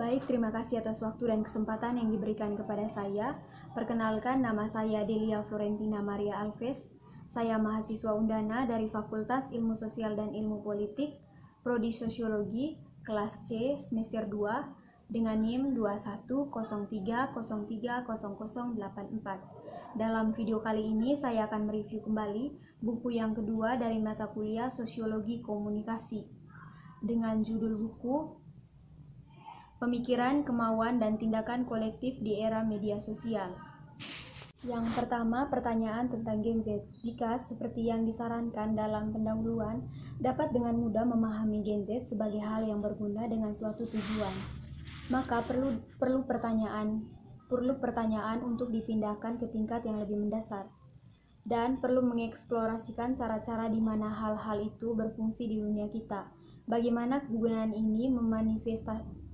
Baik, terima kasih atas waktu dan kesempatan yang diberikan kepada saya. Perkenalkan, nama saya Delia Florentina Maria Alves. Saya mahasiswa Undana dari Fakultas Ilmu Sosial dan Ilmu Politik, Prodi Sosiologi, kelas C, semester 2, dengan NIM 2103030084. Dalam video kali ini, saya akan mereview kembali buku yang kedua dari mata kuliah Sosiologi Komunikasi dengan judul buku Pemikiran, Kemauan, dan Tindakan Kolektif di Era Media Sosial. Yang pertama, pertanyaan tentang Gen Z. Jika, seperti yang disarankan dalam pendahuluan, dapat dengan mudah memahami Gen Z sebagai hal yang berguna dengan suatu tujuan, maka perlu pertanyaan untuk dipindahkan ke tingkat yang lebih mendasar, dan perlu mengeksplorasikan cara-cara di mana hal-hal itu berfungsi di dunia kita. Bagaimana kegunaan ini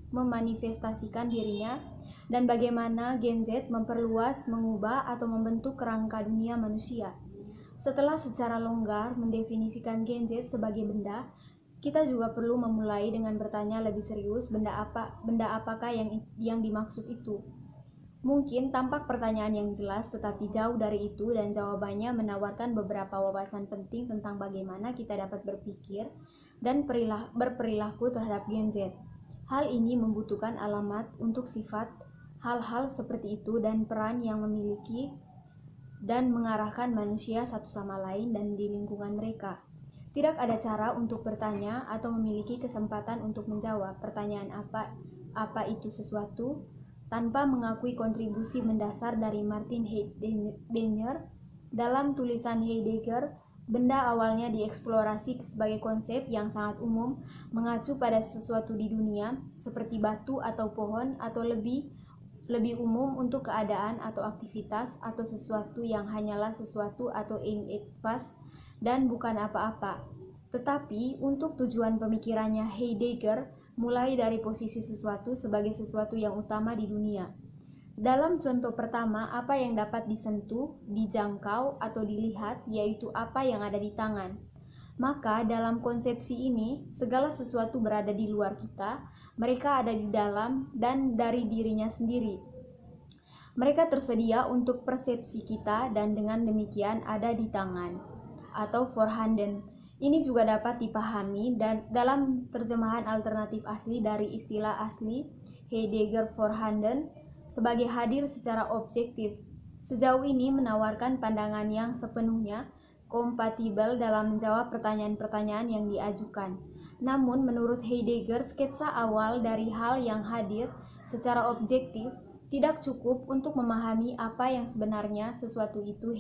memanifestasikan dirinya, dan bagaimana Gen Z memperluas, mengubah, atau membentuk kerangka dunia manusia. Setelah secara longgar mendefinisikan Gen Z sebagai benda, kita juga perlu memulai dengan bertanya lebih serius, benda apakah yang dimaksud itu. Mungkin tampak pertanyaan yang jelas, tetapi jauh dari itu, dan jawabannya menawarkan beberapa wawasan penting tentang bagaimana kita dapat berpikir dan berperilaku terhadap Gen Z. Hal ini membutuhkan alamat untuk sifat hal-hal seperti itu dan peran yang memiliki dan mengarahkan manusia satu sama lain dan di lingkungan mereka. Tidak ada cara untuk bertanya atau memiliki kesempatan untuk menjawab pertanyaan apa itu sesuatu tanpa mengakui kontribusi mendasar dari Martin Heidegger. Dalam tulisan Heidegger, benda awalnya dieksplorasi sebagai konsep yang sangat umum, mengacu pada sesuatu di dunia, seperti batu atau pohon, atau lebih umum untuk keadaan atau aktivitas, atau sesuatu yang hanyalah sesuatu atau pas dan bukan apa-apa. Tetapi untuk tujuan pemikirannya, Heidegger mulai dari posisi sesuatu sebagai sesuatu yang utama di dunia. Dalam contoh pertama, apa yang dapat disentuh, dijangkau, atau dilihat, yaitu apa yang ada di tangan. Maka dalam konsepsi ini, segala sesuatu berada di luar kita, mereka ada di dalam dan dari dirinya sendiri. Mereka tersedia untuk persepsi kita dan dengan demikian ada di tangan, atau vorhanden. Ini juga dapat dipahami dan dalam terjemahan alternatif asli dari istilah asli Heidegger vorhanden sebagai hadir secara objektif. Sejauh ini menawarkan pandangan yang sepenuhnya kompatibel dalam menjawab pertanyaan-pertanyaan yang diajukan. Namun menurut Heidegger, sketsa awal dari hal yang hadir secara objektif tidak cukup untuk memahami apa yang sebenarnya sesuatu itu.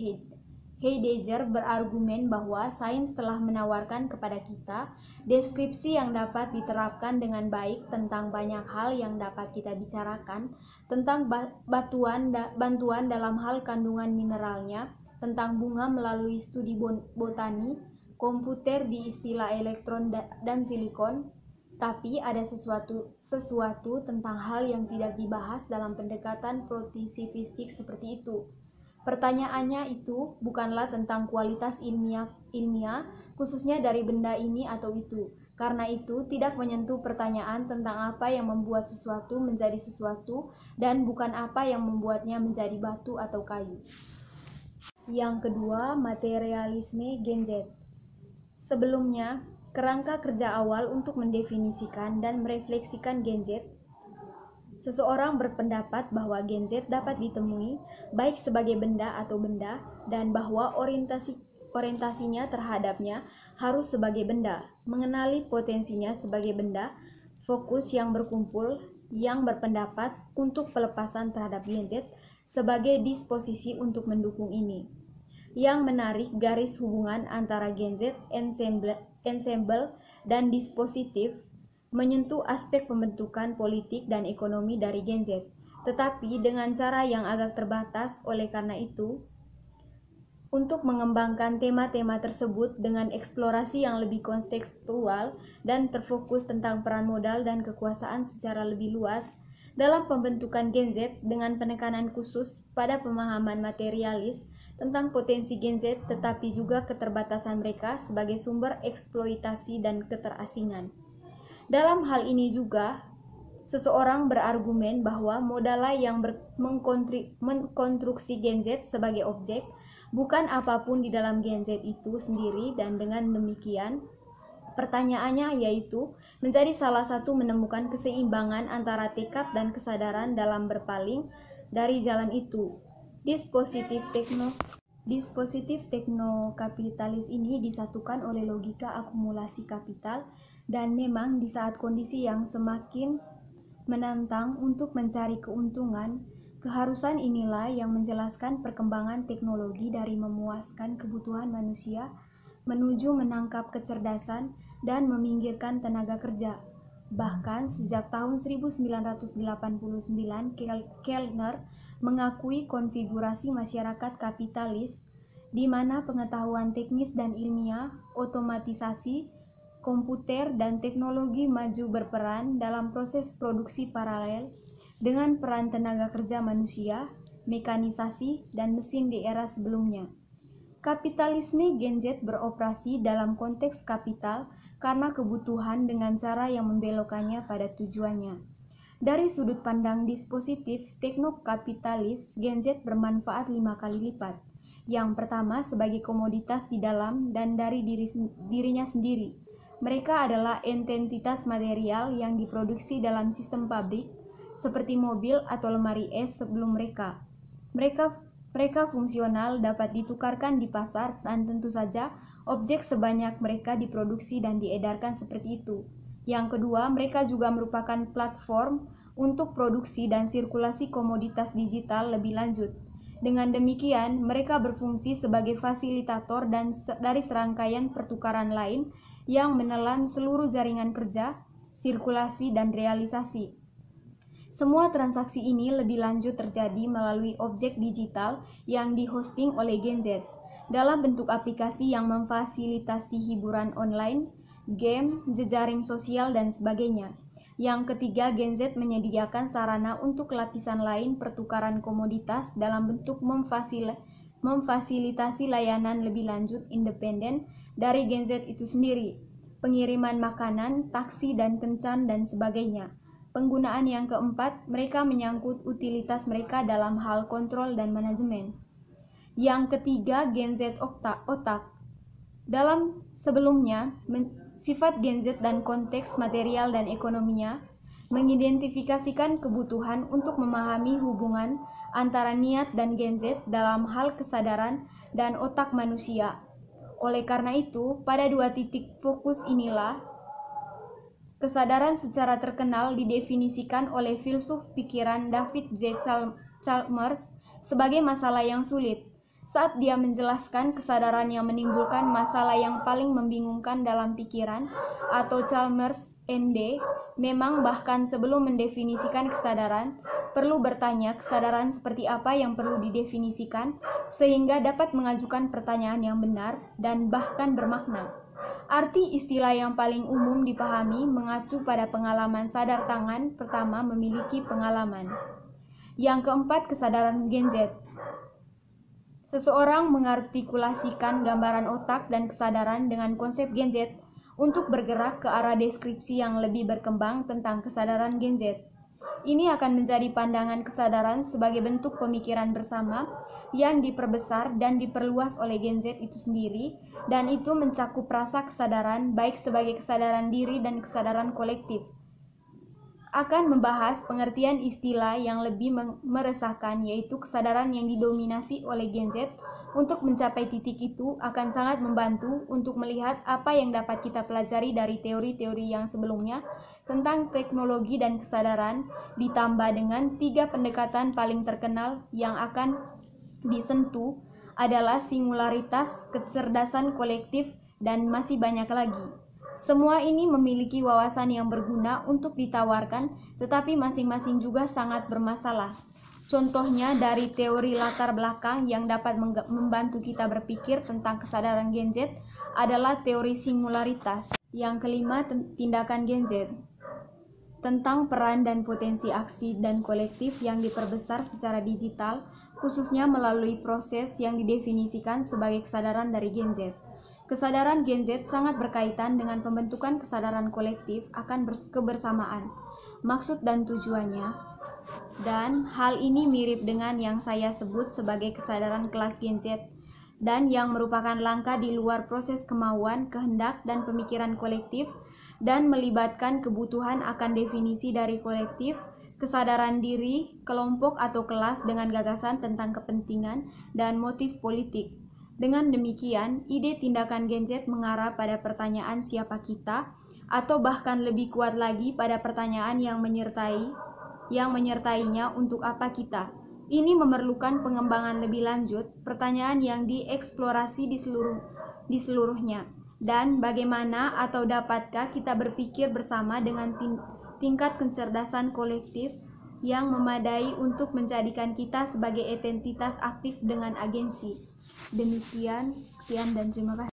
Heidegger berargumen bahwa sains telah menawarkan kepada kita deskripsi yang dapat diterapkan dengan baik tentang banyak hal yang dapat kita bicarakan, tentang bantuan dalam hal kandungan mineralnya, tentang bunga melalui studi botani, komputer di istilah elektron dan silikon. Tapi ada sesuatu tentang hal yang tidak dibahas dalam pendekatan positivistik seperti itu. Pertanyaannya itu bukanlah tentang kualitas ilmiah, khususnya dari benda ini atau itu. Karena itu tidak menyentuh pertanyaan tentang apa yang membuat sesuatu menjadi sesuatu dan bukan apa yang membuatnya menjadi batu atau kayu. Yang kedua, materialisme Gen Z. Sebelumnya, kerangka kerja awal untuk mendefinisikan dan merefleksikan Gen Z. Seseorang berpendapat bahwa Gen Z dapat ditemui baik sebagai benda atau benda, dan bahwa orientasinya terhadapnya harus sebagai benda. Mengenali potensinya sebagai benda, fokus yang berkumpul yang berpendapat untuk pelepasan terhadap Gen Z sebagai disposisi untuk mendukung ini. Yang menarik garis hubungan antara Gen Z ensemble dan dispositif menyentuh aspek pembentukan politik dan ekonomi dari Gen Z, tetapi dengan cara yang agak terbatas. Oleh karena itu, untuk mengembangkan tema-tema tersebut dengan eksplorasi yang lebih kontekstual dan terfokus tentang peran modal dan kekuasaan secara lebih luas dalam pembentukan Gen Z dengan penekanan khusus pada pemahaman materialis tentang potensi Gen Z, tetapi juga keterbatasan mereka sebagai sumber eksploitasi dan keterasingan. Dalam hal ini juga, Seseorang berargumen bahwa modala yang mengkonstruksi Gen Z sebagai objek bukan apapun di dalam Gen Z itu sendiri, dan dengan demikian pertanyaannya yaitu menjadi salah satu menemukan keseimbangan antara tekad dan kesadaran dalam berpaling dari jalan itu. Dispositif teknokapitalis ini disatukan oleh logika akumulasi kapital, dan memang di saat kondisi yang semakin menantang untuk mencari keuntungan, keharusan inilah yang menjelaskan perkembangan teknologi dari memuaskan kebutuhan manusia menuju menangkap kecerdasan dan meminggirkan tenaga kerja. Bahkan sejak tahun 1989, Kellner mengakui konfigurasi masyarakat kapitalis di mana pengetahuan teknis dan ilmiah, otomatisasi, komputer, dan teknologi maju berperan dalam proses produksi paralel dengan peran tenaga kerja manusia, mekanisasi, dan mesin di era sebelumnya. Kapitalisme Gen Z beroperasi dalam konteks kapital karena kebutuhan dengan cara yang membelokkannya pada tujuannya. Dari sudut pandang dispositif teknokapitalis, Gen Z bermanfaat 5 kali lipat. Yang pertama, sebagai komoditas di dalam dan dari dirinya sendiri. Mereka adalah entitas material yang diproduksi dalam sistem pabrik, seperti mobil atau lemari es sebelum mereka. Mereka fungsional, dapat ditukarkan di pasar, dan tentu saja objek sebanyak mereka diproduksi dan diedarkan seperti itu. Yang kedua, mereka juga merupakan platform untuk produksi dan sirkulasi komoditas digital lebih lanjut. Dengan demikian, mereka berfungsi sebagai fasilitator dari serangkaian pertukaran lain yang menelan seluruh jaringan kerja, sirkulasi, dan realisasi. Semua transaksi ini lebih lanjut terjadi melalui objek digital yang dihosting oleh Gen Z dalam bentuk aplikasi yang memfasilitasi hiburan online, game, jejaring sosial, dan sebagainya. Yang ketiga, Gen Z menyediakan sarana untuk lapisan lain pertukaran komoditas dalam bentuk memfasilitasi layanan lebih lanjut independen dari Gen Z itu sendiri, pengiriman makanan, taksi, dan kencan, dan sebagainya. Penggunaan yang keempat, mereka menyangkut utilitas mereka dalam hal kontrol dan manajemen. Yang ketiga, Gen Z otak. Dalam sebelumnya, sifat Gen Z dan konteks material dan ekonominya mengidentifikasikan kebutuhan untuk memahami hubungan antara niat dan Gen Z dalam hal kesadaran dan otak manusia. Oleh karena itu, pada 2 titik fokus inilah kesadaran secara terkenal didefinisikan oleh filsuf pikiran David J. Chalmers sebagai masalah yang sulit. Saat dia menjelaskan kesadaran yang menimbulkan masalah yang paling membingungkan dalam pikiran, atau Chalmers ND, memang bahkan sebelum mendefinisikan kesadaran, perlu bertanya kesadaran seperti apa yang perlu didefinisikan, sehingga dapat mengajukan pertanyaan yang benar dan bahkan bermakna. Arti istilah yang paling umum dipahami mengacu pada pengalaman sadar tangan pertama memiliki pengalaman. Yang keempat, kesadaran Gen Z. Seseorang mengartikulasikan gambaran otak dan kesadaran dengan konsep Gen Z untuk bergerak ke arah deskripsi yang lebih berkembang tentang kesadaran Gen Z. Ini akan menjadi pandangan kesadaran sebagai bentuk pemikiran bersama yang diperbesar dan diperluas oleh Gen Z itu sendiri, dan itu mencakup rasa kesadaran baik sebagai kesadaran diri dan kesadaran kolektif. Akan membahas pengertian istilah yang lebih meresahkan, yaitu kesadaran yang didominasi oleh Gen Z. Untuk mencapai titik itu akan sangat membantu untuk melihat apa yang dapat kita pelajari dari teori-teori yang sebelumnya tentang teknologi dan kesadaran, ditambah dengan 3 pendekatan paling terkenal yang akan disentuh adalah singularitas, kecerdasan kolektif, dan masih banyak lagi. Semua ini memiliki wawasan yang berguna untuk ditawarkan, tetapi masing-masing juga sangat bermasalah. Contohnya dari teori latar belakang yang dapat membantu kita berpikir tentang kesadaran Gen Z adalah teori singularitas. Yang kelima, tindakan Gen Z. Tentang peran dan potensi aksi dan kolektif yang diperbesar secara digital, khususnya melalui proses yang didefinisikan sebagai kesadaran dari Gen Z. Kesadaran Gen Z sangat berkaitan dengan pembentukan kesadaran kolektif akan kebersamaan. maksud dan tujuannya, dan hal ini mirip dengan yang saya sebut sebagai kesadaran kelas Gen Z, dan yang merupakan langkah di luar proses kemauan, kehendak, dan pemikiran kolektif, dan melibatkan kebutuhan akan definisi dari kolektif, kesadaran diri, kelompok atau kelas dengan gagasan tentang kepentingan dan motif politik. Dengan demikian, ide tindakan Gen Z mengarah pada pertanyaan siapa kita, atau bahkan lebih kuat lagi pada pertanyaan yang menyertainya untuk apa kita. Ini memerlukan pengembangan lebih lanjut, pertanyaan yang dieksplorasi di seluruhnya. Dan bagaimana atau dapatkah kita berpikir bersama dengan tingkat kecerdasan kolektif yang memadai untuk menjadikan kita sebagai entitas aktif dengan agensi. Demikian, sekian dan terima kasih.